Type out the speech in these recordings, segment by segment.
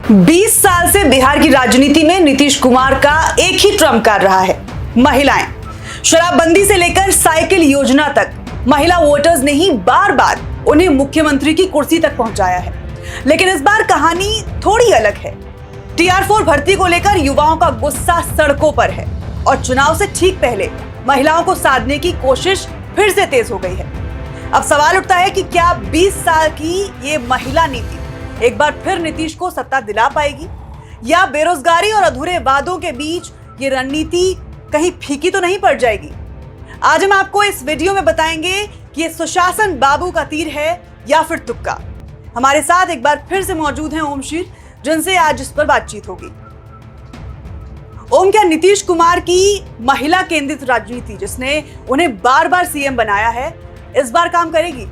20 साल से बिहार की राजनीति में नीतीश कुमार का एक ही ट्रम्प कार्ड रहा है, महिलाएं। शराबबंदी से लेकर साइकिल योजना तक महिला वोटर्स ने ही बार बार उन्हें मुख्यमंत्री की कुर्सी तक पहुंचाया है। लेकिन इस बार कहानी थोड़ी अलग है। TR4 भर्ती को लेकर युवाओं का गुस्सा सड़कों पर है और चुनाव से ठीक पहले महिलाओं को साधने की कोशिश फिर से तेज हो गई है। अब सवाल उठता है कि क्या 20 साल की ये महिला नीति एक बार फिर नीतीश को सत्ता दिला पाएगी, या बेरोजगारी और अधूरे वादों के बीच ये रणनीति कहीं फीकी तो नहीं पड़ जाएगी। आज हम आपको इस वीडियो में बताएंगे कि ये सुशासन बाबू का तीर है या फिर तुक्का। हमारे साथ एक बार फिर से मौजूद हैं ओमशीर, जिनसे आज इस पर बातचीत होगी। ओम, क्या नीतीश कुमार की महिला केंद्रित राजनीति, जिसने उन्हें बार बार सीएम बनाया है, इस बार काम करेगी?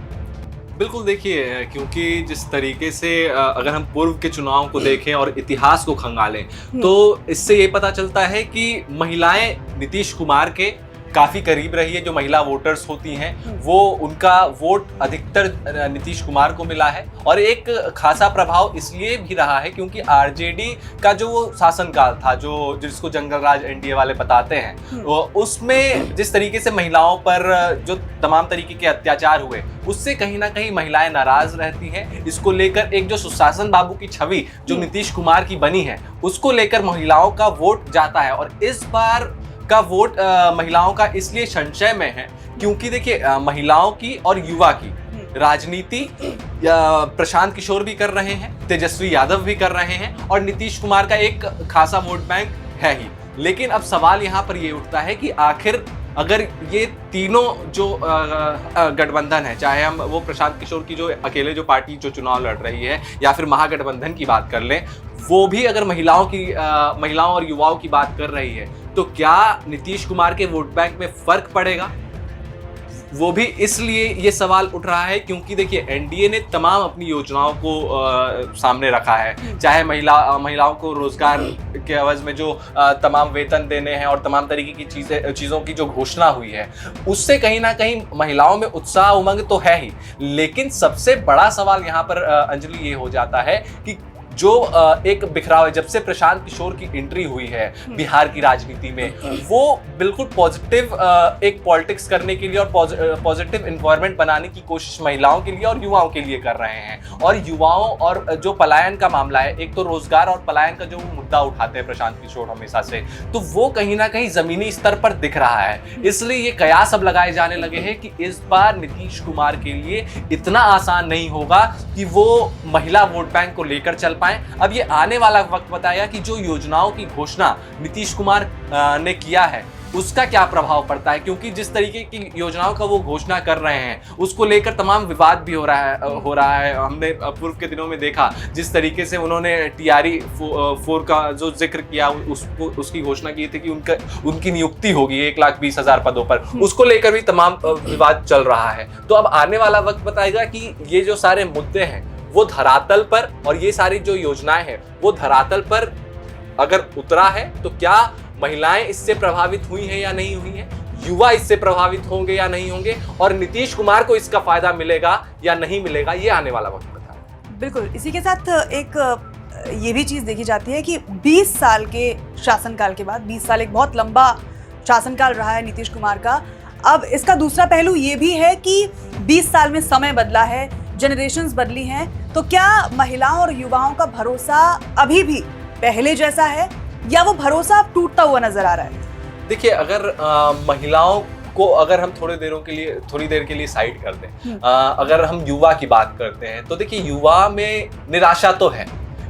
बिल्कुल, देखिए, क्योंकि जिस तरीके से अगर हम पूर्व के चुनाव को देखें और इतिहास को खंगालें तो इससे ये पता चलता है कि महिलाएं नीतीश कुमार के काफी करीब रही है। जो महिला वोटर्स होती हैं वो उनका वोट अधिकतर नीतीश कुमार को मिला है, और एक खासा प्रभाव इसलिए भी रहा है क्योंकि आरजेडी का जो वो शासनकाल था, जो जिसको जंगल राज एनडीए वाले बताते हैं, उसमें जिस तरीके से महिलाओं पर जो तमाम तरीके के अत्याचार हुए, उससे कहीं ना कहीं महिलाएं नाराज रहती हैं। इसको लेकर एक जो सुशासन बाबू की छवि जो नीतीश कुमार की बनी है, उसको लेकर महिलाओं का वोट जाता है। और इस बार का वोट महिलाओं का इसलिए संशय में है क्योंकि देखिए, महिलाओं की और युवा की राजनीति प्रशांत किशोर भी कर रहे हैं, तेजस्वी यादव भी कर रहे हैं, और नीतीश कुमार का एक खासा वोट बैंक है ही। लेकिन अब सवाल यहाँ पर ये उठता है कि आखिर अगर ये तीनों जो गठबंधन है, चाहे हम वो प्रशांत किशोर की जो अकेले जो पार्टी जो चुनाव लड़ रही है, या फिर महागठबंधन की बात कर लें, वो भी अगर महिलाओं और युवाओं की बात कर रही है, तो क्या नीतीश कुमार के वोट बैंक में फर्क पड़ेगा? वो भी इसलिए ये सवाल उठ रहा है क्योंकि देखिए, एनडीए ने तमाम अपनी योजनाओं को सामने रखा है। चाहे महिलाओं को रोजगार के एवज में जो तमाम वेतन देने हैं और तमाम तरीके की चीज़ों की जो घोषणा हुई है, उससे कहीं ना कहीं महिलाओं में उत्साह उमंग तो है ही। लेकिन सबसे बड़ा सवाल यहाँ पर अंजलि ये हो जाता है कि जो एक बिखराव है, जब से प्रशांत किशोर की एंट्री हुई है बिहार की राजनीति में, वो बिल्कुल पॉजिटिव एक पॉलिटिक्स करने के लिए और पॉजिटिव एनवायरनमेंट बनाने की कोशिश महिलाओं के लिए और युवाओं के लिए कर रहे हैं। और युवाओं और जो पलायन का मामला है, एक तो रोजगार और पलायन का जो मुद्दा उठाते हैं प्रशांत किशोर हमेशा से, तो वो कहीं ना कहीं जमीनी स्तर पर दिख रहा है। इसलिए ये कयास अब लगाए जाने लगे हैं कि इस बार नीतीश कुमार के लिए इतना आसान नहीं होगा कि वो महिला वोट बैंक को लेकर चल पाए। अब ये आने वाला वक्त बताएगा कि जो योजनाओं की घोषणा नीतीश कुमार ने किया है, उसका क्या प्रभाव पड़ता है। क्योंकि जिस तरीके की योजनाओं का वो घोषणा कर रहे हैं, उसको लेकर तमाम विवाद भी हो रहा है। हमने पूर्व के दिनों में देखा जिस तरीके से उन्होंने TR4 का जो जिक्र किया, उसकी घोषणा की थी कि उनकी नियुक्ति होगी 1,20,000 पदों पर, उसको लेकर भी तमाम विवाद चल रहा है। तो अब आने वाला वक्त बताएगा कि ये जो सारे मुद्दे हैं वो धरातल पर, और ये सारी जो योजनाएं हैं वो धरातल पर अगर उतरा है, तो क्या महिलाएं इससे प्रभावित हुई हैं या नहीं हुई हैं, युवा इससे प्रभावित होंगे या नहीं होंगे, और नीतीश कुमार को इसका फायदा मिलेगा या नहीं मिलेगा, ये आने वाला वक्त बताएगा। बिल्कुल, इसी के साथ एक ये भी चीज देखी जाती है कि 20 साल के शासनकाल के बाद, 20 साल एक बहुत लंबा शासनकाल रहा है नीतीश कुमार का। अब इसका दूसरा पहलू ये भी है कि 20 साल में समय बदला है, जनरेशंस बदली हैं, तो क्या महिलाओं और युवाओं का भरोसा अभी भी पहले जैसा है, या वो भरोसा अब टूटता हुआ नजर आ रहा है? देखिए, अगर महिलाओं को अगर हम थोड़ी देर के लिए साइड कर दें, अगर हम युवा की बात करते हैं, तो देखिए, युवा में निराशा तो है,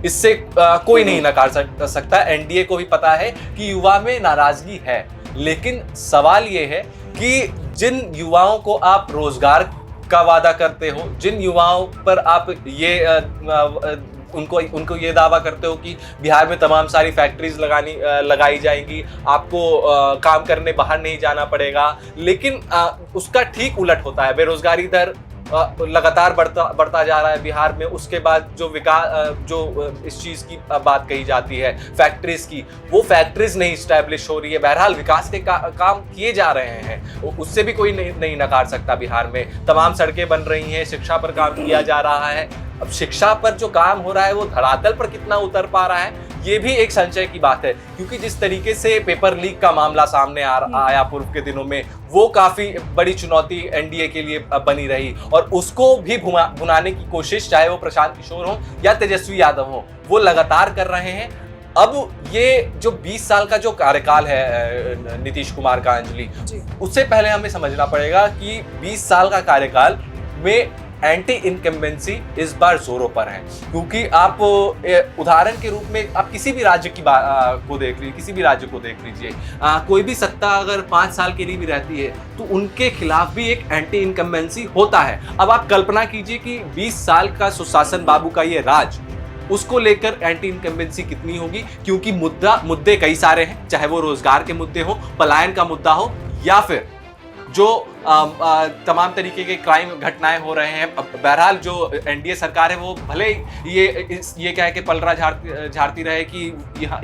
इससे कोई नहीं नकार सकता। एनडीए को भी पता है कि युवा में नाराजगी है। लेकिन सवाल ये है कि जिन युवाओं को आप रोजगार का वादा करते हो, जिन युवाओं पर आप ये उनको ये दावा करते हो कि बिहार में तमाम सारी फैक्ट्रीज लगाई जाएंगी, आपको काम करने बाहर नहीं जाना पड़ेगा, लेकिन उसका ठीक उलट होता है। बेरोजगारी दर लगातार बढ़ता जा रहा है बिहार में। उसके बाद जो विकास, जो इस चीज़ की बात कही जाती है फैक्ट्रीज की, वो फैक्ट्रीज नहीं स्टैब्लिश हो रही है। बहरहाल विकास के काम किए जा रहे हैं, उससे भी कोई नहीं नकार सकता। बिहार में तमाम सड़कें बन रही हैं, शिक्षा पर काम किया जा रहा है, अब शिक्षा पर जो काम हो रहा है वो धरातल पर कितना उतर पा रहा है, ये भी एक संशय की बात है। क्योंकि जिस तरीके से पेपर लीक का मामला सामने आया पूर्व के दिनों में, वो काफी बड़ी चुनौती एनडीए के लिए बनी रही, और उसको भी भुनाने की कोशिश चाहे वो प्रशांत किशोर हो या तेजस्वी यादव हो, वो लगातार कर रहे हैं। अब ये जो 20 साल का जो कार्यकाल है नीतीश कुमार का, अंजलि, उससे पहले हमें समझना पड़ेगा कि 20 साल का कार्यकाल में एंटी इनकम्बेंसी इस बार जोरों पर है। क्योंकि आप उदाहरण के रूप में आप किसी भी राज्य की को देख लीजिए, किसी भी राज्य को देख लीजिए, कोई भी सत्ता अगर 5 साल के लिए भी रहती है तो उनके खिलाफ भी एक एंटी इनकम्बेंसी होता है। अब आप कल्पना कीजिए कि 20 साल का सुशासन बाबू का ये राज, उसको लेकर एंटी इनकम्बेंसी कितनी होगी। क्योंकि मुद्दे कई सारे हैं, चाहे वो रोजगार के मुद्दे हो, पलायन का मुद्दा हो, या फिर जो तमाम तरीके के क्राइम घटनाएं हो रहे हैं। बहरहाल जो एनडीए सरकार है वो भले ये कह के पलड़ा झाड़ती रहे कि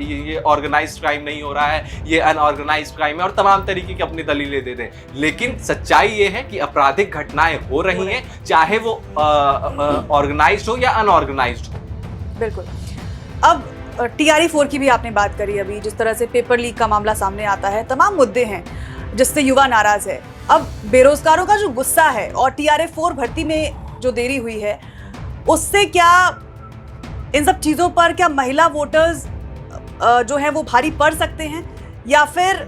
ये ऑर्गेनाइज्ड क्राइम नहीं हो रहा है, ये अनऑर्गेनाइज्ड क्राइम है, और तमाम तरीके की अपनी दलीलें दे दें, लेकिन सच्चाई ये है कि आपराधिक घटनाएं हो रही हैं, चाहे वो ऑर्गेनाइज्ड हो या अनऑर्गेनाइज्ड हो। बिल्कुल। अब TRE-4 की भी आपने बात करी अभी, जिस तरह से पेपर लीक का मामला सामने आता है, तमाम मुद्दे हैं जिससे युवा नाराज है। अब बेरोजगारों का जो गुस्सा है और TRE-4 भर्ती में जो देरी हुई है, उससे क्या इन सब चीजों पर क्या महिला वोटर्स जो हैं वो भारी पड़ सकते हैं, या फिर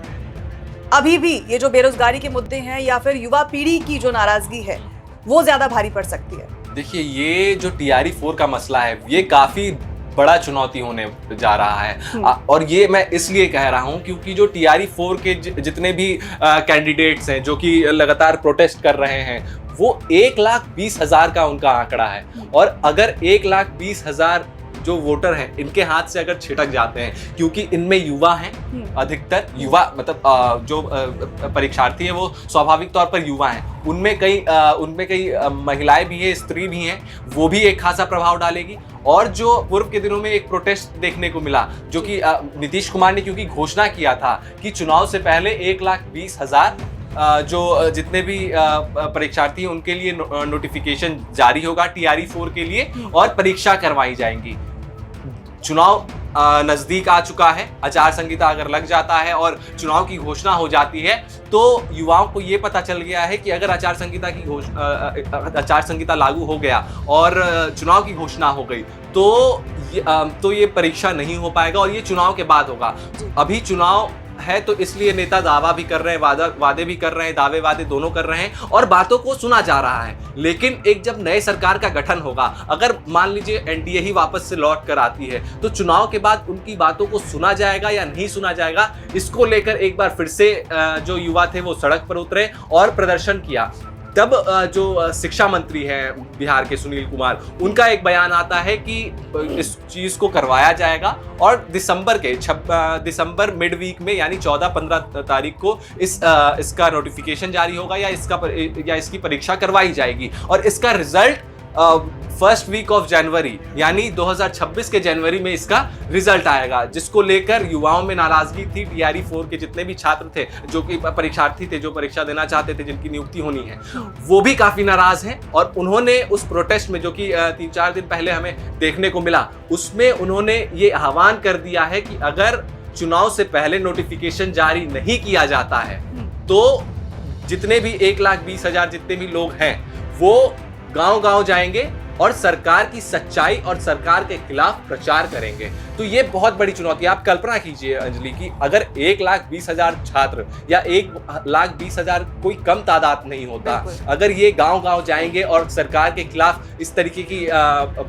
अभी भी ये जो बेरोजगारी के मुद्दे हैं या फिर युवा पीढ़ी की जो नाराजगी है वो ज्यादा भारी पड़ सकती है? देखिए, ये जो TRE-4 का मसला है ये काफी बड़ा चुनौती होने जा रहा है, और ये मैं इसलिए कह रहा हूं क्योंकि जो TRE-4 के जितने भी कैंडिडेट्स हैं जो कि लगातार प्रोटेस्ट कर रहे हैं, वो 1,20,000 का उनका आंकड़ा है। और अगर 1,20,000 जो वोटर हैं इनके हाथ से अगर छिटक जाते हैं, क्योंकि इनमें युवा हैं, अधिकतर युवा, मतलब जो परीक्षार्थी हैं वो स्वाभाविक तौर पर युवा हैं, उनमें कई महिलाएं भी हैं, स्त्री भी हैं, वो भी एक खासा प्रभाव डालेगी। और जो पूर्व के दिनों में एक प्रोटेस्ट देखने को मिला, जो कि नीतीश कुमार ने क्योंकि घोषणा किया था कि चुनाव से पहले 1,20,000 जो जितने भी परीक्षार्थी हैं उनके लिए नोटिफिकेशन जारी होगा TRE-4 के लिए, और परीक्षा करवाई जाएंगी। चुनाव नजदीक आ चुका है, आचार संहिता अगर लग जाता है और चुनाव की घोषणा हो जाती है, तो युवाओं को ये पता चल गया है कि अगर आचार संहिता लागू हो गया और चुनाव की घोषणा हो गई तो ये परीक्षा नहीं हो पाएगा, और ये चुनाव के बाद होगा। अभी चुनाव है तो इसलिए नेता दावा भी कर रहे हैं, वादे भी कर रहे हैं, दावे वादे दोनों कर रहे हैं, और बातों को सुना जा रहा है। लेकिन एक जब नए सरकार का गठन होगा, अगर मान लीजिए एनडीए ही वापस से लौट कर आती है, तो चुनाव के बाद उनकी बातों को सुना जाएगा या नहीं सुना जाएगा, इसको लेकर एक बार फिर से जो युवा थे वो सड़क पर उतरे और प्रदर्शन किया। तब जो शिक्षा मंत्री हैं बिहार के सुनील कुमार, उनका एक बयान आता है कि इस चीज को करवाया जाएगा, और दिसंबर मिड वीक में यानी 14-15 तारीख को इसका नोटिफिकेशन जारी होगा, या इसकी परीक्षा करवाई जाएगी, और इसका result first week of January यानी 2026 के जनवरी में इसका रिजल्ट आएगा, जिसको लेकर युवाओं में नाराजगी थी। TRE-4 के जितने भी छात्र थे, जो कि परीक्षार्थी थे, जो परीक्षा देना चाहते थे, जिनकी नियुक्ति होनी है, वो भी काफी नाराज हैं। और उन्होंने उस प्रोटेस्ट में, जो कि 3-4 दिन पहले हमें देखने को मिला, उसमें उन्होंने ये आह्वान कर दिया है कि अगर चुनाव से पहले नोटिफिकेशन जारी नहीं किया जाता है तो जितने भी 1,20,000 जितने भी लोग हैं वो गांव-गांव जाएंगे और सरकार की सच्चाई और सरकार के खिलाफ प्रचार करेंगे। तो ये बहुत बड़ी चुनौती है। आप कल्पना कीजिए अंजलि की अगर 1,20,000 छात्र या 1,20,000 कोई कम तादाद नहीं होता, अगर ये गांव-गांव जाएंगे और सरकार के खिलाफ इस तरीके की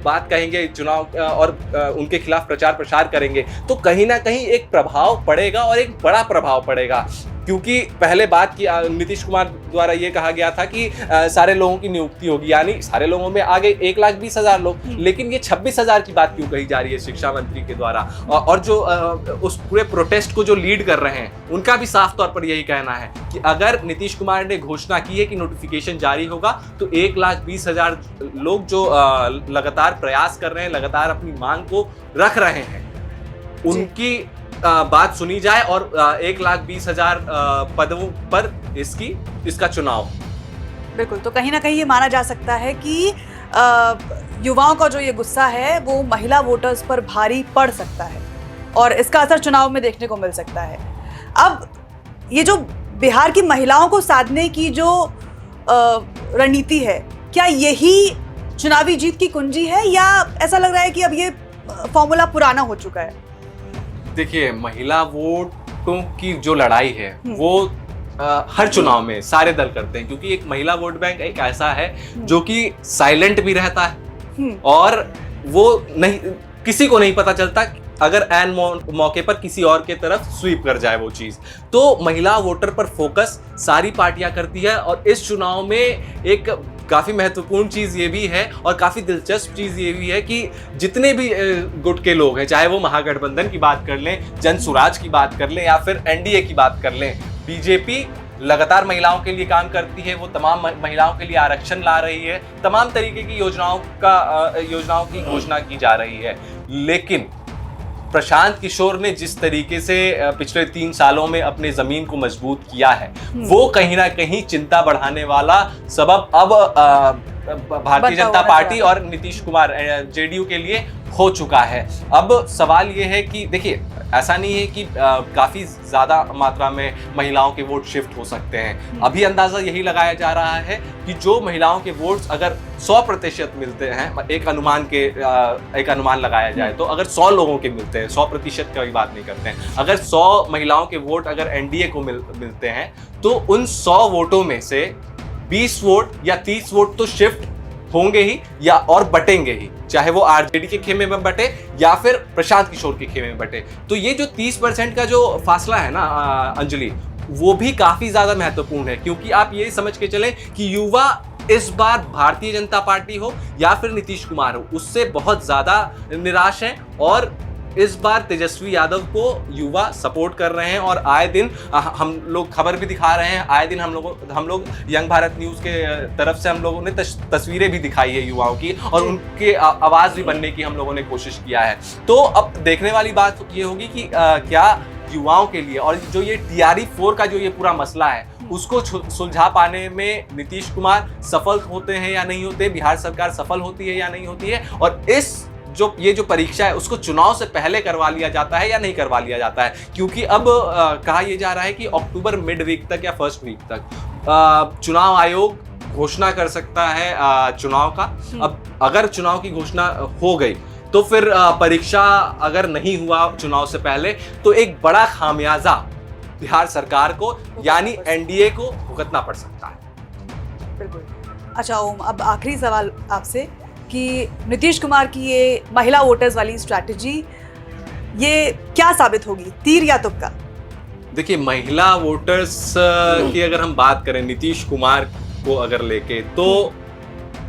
बात कहेंगे, चुनाव और उनके खिलाफ प्रचार प्रसार करेंगे, तो कहीं ना कहीं एक प्रभाव पड़ेगा और एक बड़ा प्रभाव पड़ेगा। क्योंकि पहले बात की नीतीश कुमार द्वारा ये कहा गया था कि सारे लोगों की नियुक्ति होगी, यानी सारे लोगों में आ गए 1,20,000 लोग, लेकिन ये 26,000 की बात क्यों कही जा रही है शिक्षा मंत्री के द्वारा? और जो उस पूरे प्रोटेस्ट को जो लीड कर रहे हैं, उनका भी साफ तौर पर यही कहना है कि अगर नीतीश कुमार ने घोषणा की है कि नोटिफिकेशन जारी होगा, तो 1,20,000 लोग जो लगातार प्रयास कर रहे हैं, लगातार अपनी मांग को रख रहे हैं, उनकी बात सुनी जाए और 1,20,000 पदों पर इसका चुनाव। बिल्कुल, तो कहीं ना कहीं ये माना जा सकता है कि युवाओं का जो ये गुस्सा है वो महिला वोटर्स पर भारी पड़ सकता है और इसका असर चुनाव में देखने को मिल सकता है। अब ये जो बिहार की महिलाओं को साधने की जो रणनीति है, क्या यही चुनावी जीत की कुंजी है या ऐसा लग रहा है कि अब ये फॉर्मूला पुराना हो चुका है? देखिए, महिला वोटों की जो लड़ाई है वो हर चुनाव में सारे दल करते हैं, क्योंकि एक महिला वोट बैंक एक ऐसा है जो कि साइलेंट भी रहता है और वो नहीं, किसी को नहीं पता चलता अगर एन मौके पर किसी और के तरफ स्वीप कर जाए वो चीज। तो महिला वोटर पर फोकस सारी पार्टियां करती है और इस चुनाव में एक काफी महत्वपूर्ण चीज ये भी है और काफी दिलचस्प चीज ये भी है कि जितने भी गुट के लोग हैं, चाहे वो महागठबंधन की बात कर लें, जन सुराज की बात कर लें या फिर एनडीए की बात कर लें, बीजेपी लगातार महिलाओं के लिए काम करती है। वो तमाम महिलाओं के लिए आरक्षण ला रही है, तमाम तरीके की योजनाओं की घोषणा की जा रही है। लेकिन प्रशांत किशोर ने जिस तरीके से पिछले 3 सालों में अपने जमीन को मजबूत किया है, वो कहीं ना कहीं चिंता बढ़ाने वाला सबब अब भारतीय जनता पार्टी और नीतीश कुमार जेडीयू के लिए हो चुका है। अब सवाल ये है कि देखिए, ऐसा नहीं है कि काफी ज्यादा मात्रा में महिलाओं के वोट शिफ्ट हो सकते हैं। अभी अंदाजा यही लगाया जा रहा है कि जो महिलाओं के वोट्स अगर 100% मिलते हैं, एक अनुमान लगाया जाए तो अगर 100 लोगों के मिलते हैं, 100% की बात नहीं करते हैं, अगर 100 महिलाओं के वोट अगर एनडीए को मिलते हैं तो उन 100 वोटों में से 20 वोट या 30 वोट तो शिफ्ट होंगे ही या और बटेंगे ही, चाहे वो आरजेडी के खेमे में बटे या फिर प्रशांत किशोर के खेमे में बटे। तो ये जो 30% का जो फासला है ना अंजलि, वो भी काफी ज्यादा महत्वपूर्ण है, क्योंकि आप ये समझ के चलें कि युवा इस बार भारतीय जनता पार्टी हो या फिर नीतीश कुमार हो, उससे बहुत ज्यादा निराश है और इस बार तेजस्वी यादव को युवा सपोर्ट कर रहे हैं। और आए दिन हम लोग खबर भी दिखा रहे हैं, आए दिन हम लोग यंग भारत न्यूज के तरफ से हम लोगों ने तस्वीरें भी दिखाई है युवाओं की और उनके आवाज भी बनने की हम लोगों ने कोशिश किया है। तो अब देखने वाली बात ये होगी कि क्या युवाओं के लिए और जो ये TRE-4 का जो ये पूरा मसला है उसको सुलझा पाने में नीतीश कुमार सफल होते हैं या नहीं होते, बिहार सरकार सफल होती है या नहीं होती है, और ये जो परीक्षा है उसको चुनाव से पहले करवा लिया जाता है या नहीं करवा लिया जाता है। क्योंकि अब कहा यह जा रहा है कि अक्टूबर मिड वीक तक या फर्स्ट वीक तक चुनाव आयोग घोषणा कर सकता है चुनाव का। अब अगर चुनाव की घोषणा हो गई तो फिर परीक्षा अगर नहीं हुआ चुनाव से पहले तो एक बड़ा खामियाजा बिहार सरकार को यानी एनडीए को भुगतना पड़ सकता है। बिल्कुल। अच्छा ओम, अब आखिरी सवाल आपसे कि नीतीश कुमार की ये महिला वोटर्स वाली स्ट्रैटेजी ये क्या साबित होगी, तीर या तुक्का? देखिए, महिला वोटर्स की अगर हम बात करें नीतीश कुमार को अगर लेके, तो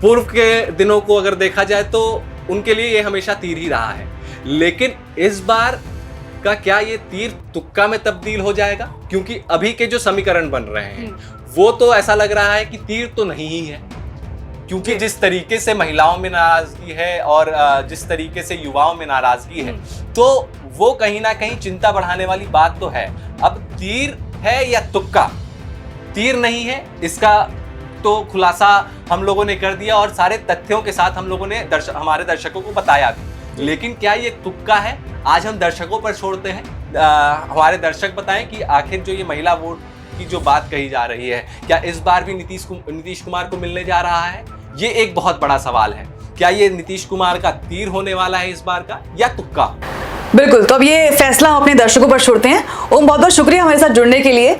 पूर्व के दिनों को अगर देखा जाए तो उनके लिए ये हमेशा तीर ही रहा है। लेकिन इस बार का क्या ये तीर तुक्का में तब्दील हो जाएगा? क्योंकि अभी के जो समीकरण बन रहे हैं वो तो ऐसा लग रहा है कि तीर तो नहीं ही है, क्योंकि जिस तरीके से महिलाओं में नाराजगी है और जिस तरीके से युवाओं में नाराजगी है, तो वो कहीं ना कहीं चिंता बढ़ाने वाली बात तो है। अब तीर है या तुक्का? तीर नहीं है, इसका तो खुलासा हम लोगों ने कर दिया और सारे तथ्यों के साथ हम लोगों ने हमारे दर्शकों को बताया भी। लेकिन क्या ये तुक्का है, आज हम दर्शकों पर छोड़ते हैं। हमारे दर्शक बताएं कि आखिर जो ये महिला वोट की जो बात कही जा रही है, क्या इस बार भी नीतीश कुमार को मिलने जा रहा है? ये एक बहुत बड़ा सवाल है। क्या ये नीतीश कुमार का तीर होने वाला है इस बार का या तुक्का? बिल्कुल। तो अब ये फैसला हम अपने दर्शकों पर छोड़ते हैं। ओम, बहुत बहुत शुक्रिया हमारे साथ जुड़ने के लिए।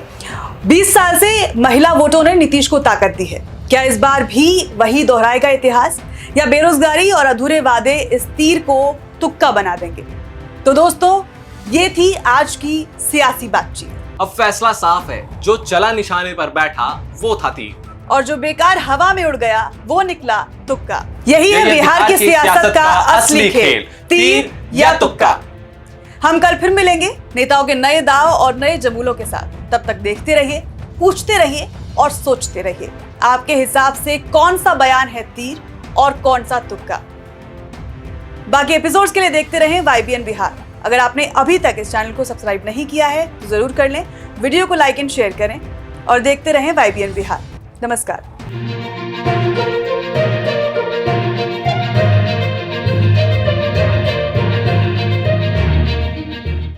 20 साल से महिला वोटों ने नीतीश को ताकत दी है, क्या इस बार भी वही दोहराएगा इतिहास या बेरोजगारी और अधूरे वादे इस तीर को तुक्का बना देंगे? तो दोस्तों, ये थी आज की सियासी बातचीत। अब फैसला साफ है, जो चला निशाने पर बैठा वो था तीर, और जो बेकार हवा में उड़ गया वो निकला तुक्का। यही है बिहार की सियासत का असली खेल, तीर या तुक्का। हम कल फिर मिलेंगे नेताओं के नए दाव और नए जमूलों के साथ। तब तक देखते रहिए, पूछते रहिए और सोचते रहिए, आपके हिसाब से कौन सा बयान है तीर और कौन सा तुक्का। बाकी एपिसोड्स के लिए देखते रहें YBN बिहार। अगर आपने अभी तक इस चैनल को सब्सक्राइब नहीं किया है तो जरूर कर लें, वीडियो को लाइक एंड शेयर करें और देखते रहें YBN बिहार। नमस्कार।